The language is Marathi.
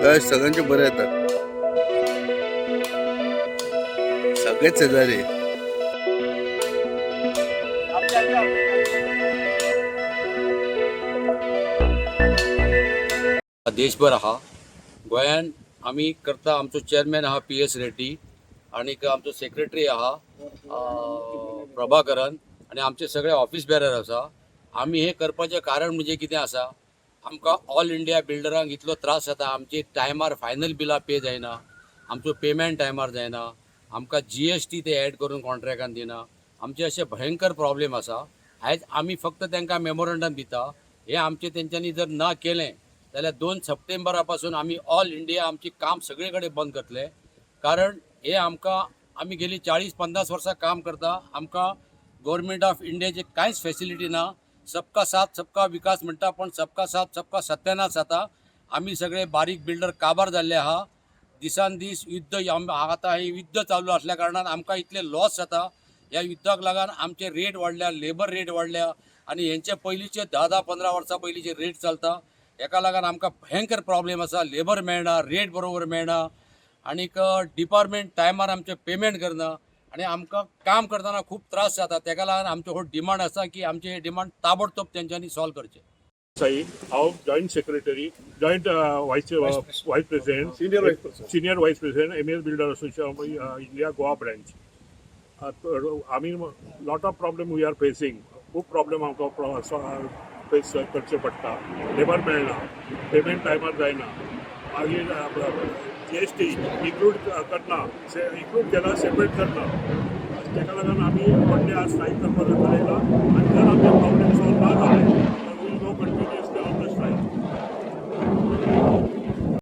हय सगळ्यांचे बरे येतात. सगळेच शेजारी. देशभर आहा गोंयान आमी करता. आमचो चेअरमॅन आहा PS रेड्डी आणि आमचो सेक्रेटरी आहा प्रभाकरन आणि आमचे सगळे ऑफिस बेरर आसा. आमी हे करपाचें कारण म्हणजे कितें आसा, आमकां ऑल इंडिया बिल्डरांक इतलो त्रास जाता. आमची टायमार फायनल बिलां पे जायना, आमचो पेमेंट टायमार जायना, आमकां GST ते ॲड करून कॉन्ट्रॅक्टान दिना. आमचे असे भयंकर प्रॉब्लेम आसा. आयज आमी फक्त तांकां मेमोरंडम दिता. हे आमचे तेंच्यांनी जर ना केलें जाल्यार 2 सप्टेंबरा पासून आमी ऑल इंडिया आमची काम सगळे कडेन बंद करतले. कारण हे आमकां आमी गेली 40-50 वर्सां काम करता. आमकां गव्हर्मेंट ऑफ इंडियाचे कांयच फॅसिलिटी ना. सबका साथ सबका विकास म्हणटा, पण सबका साथ सबका सत्यानाश जाता. आमी सगळे बारीक बिल्डर काबार जाल्ले आहा. दिसान दीस युद्ध आतां हे युद्ध चालू असल्या कारणान आमकां इतले लॉस जाता. ह्या युद्धाक लागून आमचे रेट वाडल्या, लेबर रेट वाडल्या आणि हेंचे पयलींचे 10-15 वर्सां पयलींचे रेट चलता. हेका लागून आमकां भयंकर प्रॉब्लेम आसा. लेबर मेळना, रेट बरोबर मेळना आनीक डिपार्टमेंट टायमार आमचे पेमेंट करना आणि आमकां काम करतना खूब त्रास जाता. तेका लागून आमचो हो डिमांड आसा की आमचे हे डिमांड ताबडतोब तेंच्यांनी सॉल्व करचे. साई हांव joint secretary, joint vice president, senior vice president MS builder association India Goa branch. आमी lot of problem we are facing. खूब प्रॉब्लेम आमकां फेस करचे पडटा. लेबर मेळना, पेमेंट टायमार जायना, मागीर GST इन्क्लूड करना, इन्क्लूड केला सेपरेट करना. ताका लागून आमी व्हडले आज स्ट्रायक करपाचो थारायला. आनी जर आमचे प्रॉब्लेम सॉल्व ना जाले